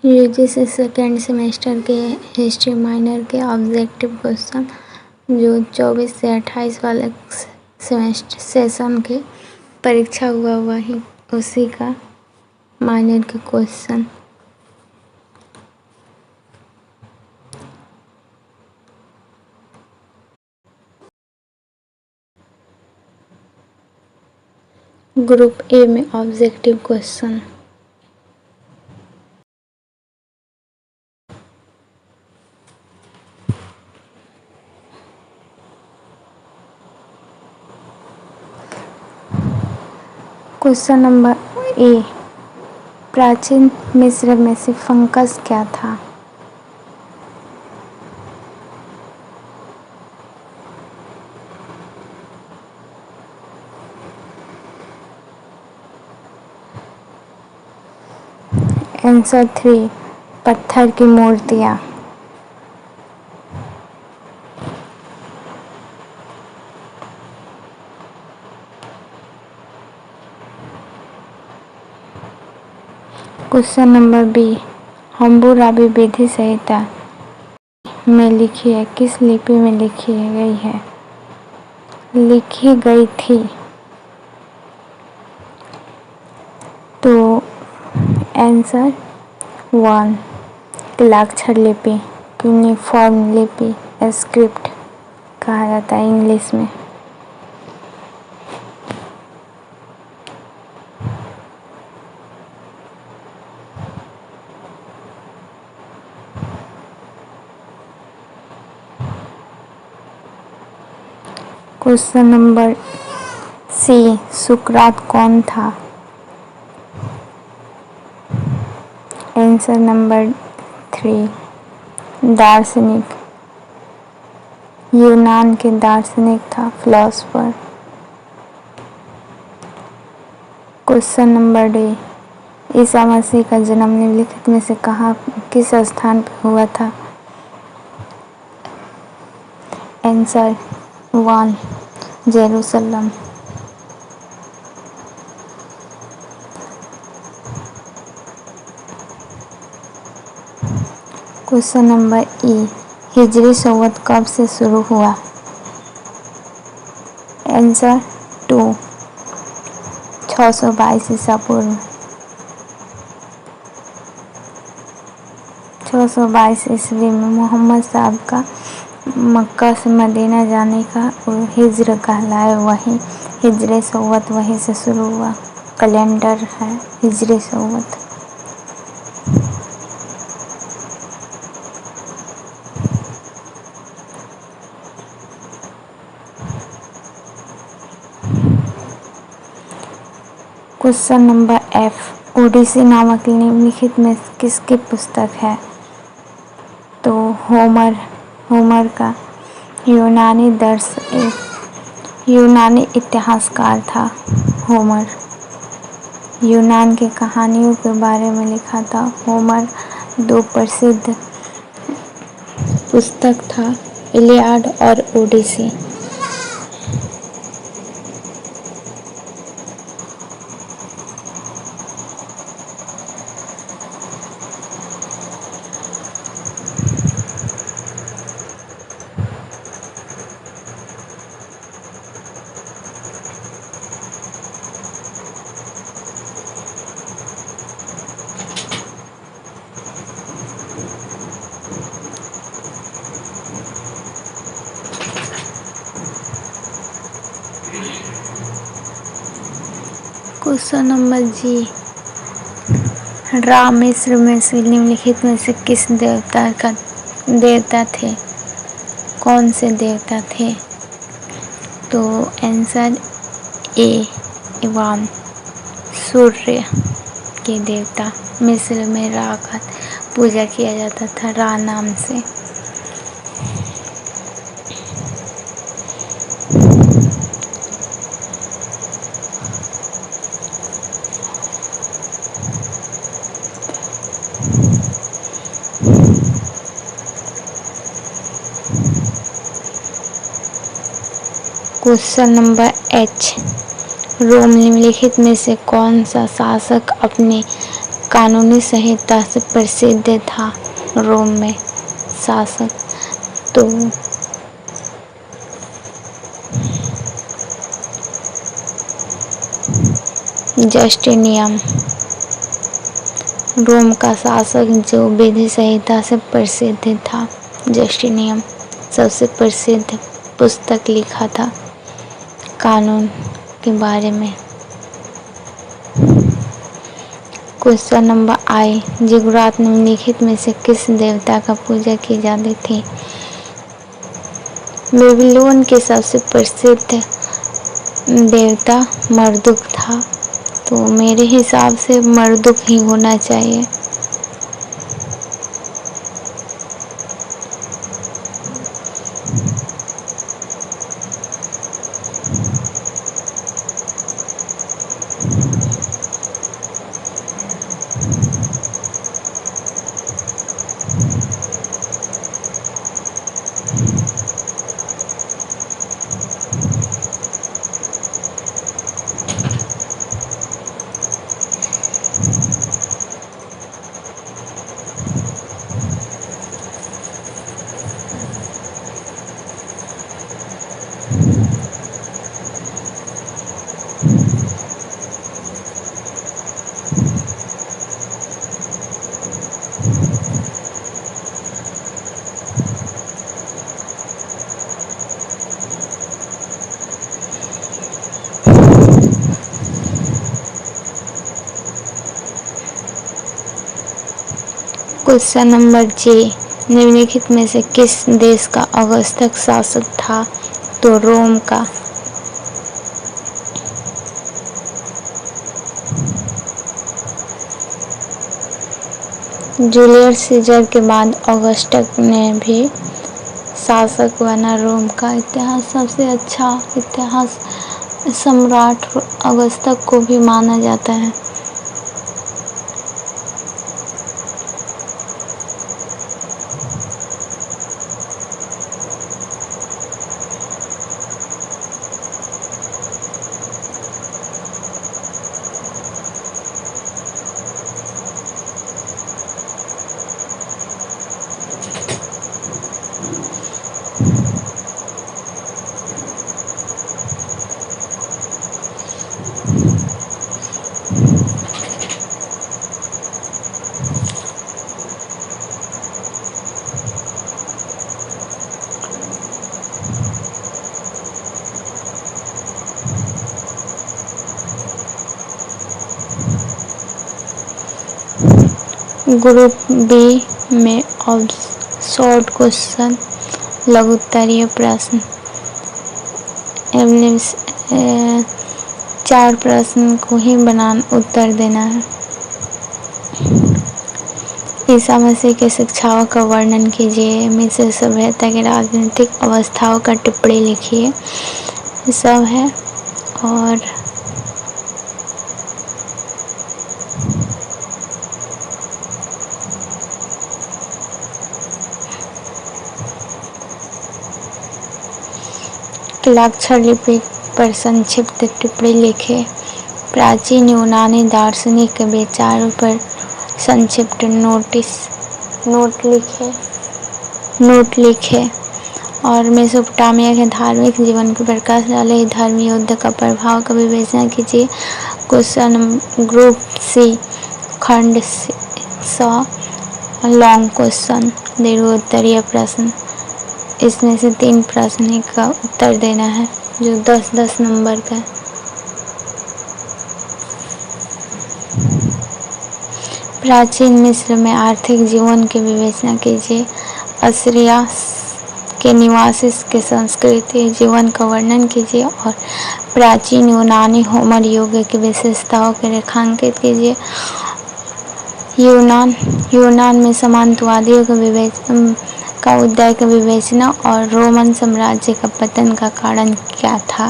UGC second semester के history minor के objective question जो 24 से 28 वाले सेमेस्टर सेशन के परीक्षा हुआ वही उसी का माइनर के क्वेश्चन। ग्रुप ए में objective question. Question number A, प्राचीन मिस्र में से फंगस क्या था? आंसर 3, पत्थर की मूर्तियाँ। क्वेश्चन नंबर बी, हम्बुराबी विधि संहिता में लिखी है किस लिपि में लिखी गई है? लिखी गई थी। तो आंसर 1, तिलाक्षर लिपि, यूनिफॉर्म लिपि, स्क्रिप्ट कहा जाता है इंग्लिश में। क्वेश्चन नंबर सी, सुकरात कौन था? आंसर नंबर 3, दार्शनिक, यूनान के दार्शनिक था, philosopher. Question number D, Isa Masih का जन्म निम्नलिखित में से कहाँ किस स्थान पर हुआ था? Answer 1, Jerusalem. Question number E, हिजरी संवत कब से शुरू हुआ? आंसर 2, 622 ईसा पूर्व। 622 ईस्वी में मोहम्मद साहब का मक्का से मदीना जाने का हिज्र कहलाए, वही हिजरी संवत वहीं से शुरू हुआ। कैलेंडर है हिजरी संवत। क्वेश्चन नंबर एफ, ओडिसी नामक निम्नलिखित में किसकी पुस्तक है? तो होमर का यूनानी इतिहासकार था होमर। यूनान के कहानियों के बारे में लिखा था। होमर 2 प्रसिद्ध पुस्तक था, इलियाड और ओडिसी। क्वेश्चन नंबर जी, रा मिस्र में से निम्नलिखित में से किस देवता थे? कौन से देवता थे? तो आंसर ए, इवान, सूर्य के देवता। मिस्र में रा का पूजा किया जाता था रा नाम से। क्वेश्चन नंबर एच, रोम निम्नलिखित में से कौन सा शासक अपने कानूनी संहिता से प्रसिद्ध था रोम में शासक? तो जस्टिनियन। रोम का शासक जो विधि संहिता से प्रसिद्ध था, जस्टिनियन। सबसे प्रसिद्ध पुस्तक लिखा था कानून के बारे में। क्वेश्चन नंबर आई, जिगुरात निम्नलिखित में से किस देवता का पूजा की जाती थी? बेबीलोन के सबसे प्रसिद्ध देवता मर्दुक था, तो मेरे हिसाब से मर्दुक ही होना चाहिए। क्वेश्चन नंबर जे, निम्नलिखित में से किस देश का अगस्टस शासक था? तो रोम का। जूलियस सीजर के बाद अगस्टस ने भी शासक बना रोम का। इतिहास सबसे अच्छा इतिहास सम्राट अगस्टस को भी माना जाता है। ग्रुप बी में अब शॉर्ट क्वेश्चन, लघु उत्तरीय प्रश्न, 4 प्रश्न को ही उत्तर देना है। ईसा मसीह के शिक्षाओं का वर्णन कीजिए। मिस्र सभ्यता की राजनीतिक अवस्थाओं का टिप्पणी लिखिए। ये सब है। और हस्ताक्षर लिपि पर संक्षिप्त टिप्पणी लिखे। प्राचीन यूनानी दार्शनिक विचारों पर संक्षिप्त नोट लिखे और मेसोपोटामिया के धार्मिक जीवन पर प्रकाश डाले। धर्म युद्ध का प्रभाव का विवेचना कीजिए। क्वेश्चन ग्रुप सी, खंड 6, लॉन्ग क्वेश्चन, दीर्घ उत्तरीय प्रश्न। इसमें से 3 प्रश्न का उत्तर देना है जो 10-10 नंबर का। प्राचीन मिस्र में आर्थिक जीवन की विवेचना कीजिए। असीरिया के निवासी के संस्कृति जीवन का वर्णन कीजिए और प्राचीन यूनानी होमर युग की विशेषताओं के रेखांकित कीजिए। यूनान में सामंतवादियों का उदय का विवेचना और रोमन साम्राज्य का पतन का कारण क्या था,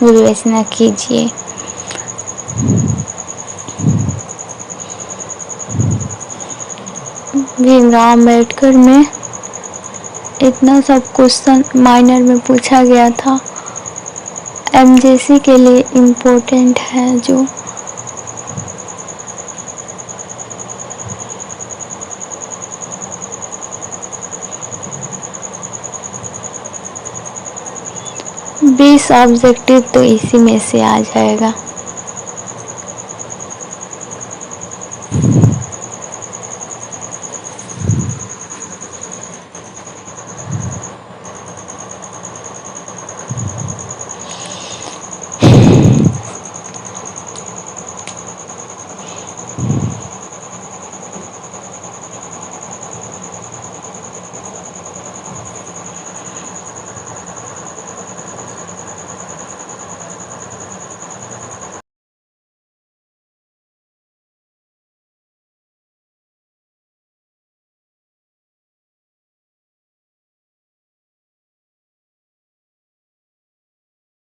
विवेचना कीजिए। भीमराव अम्बेडकर में इतना सब क्वेश्चन माइनर में पूछा गया था। एमजेसी के लिए इम्पोर्टेंट है जो बीस ऑब्जेक्टिव तो इसी में से आ जाएगा।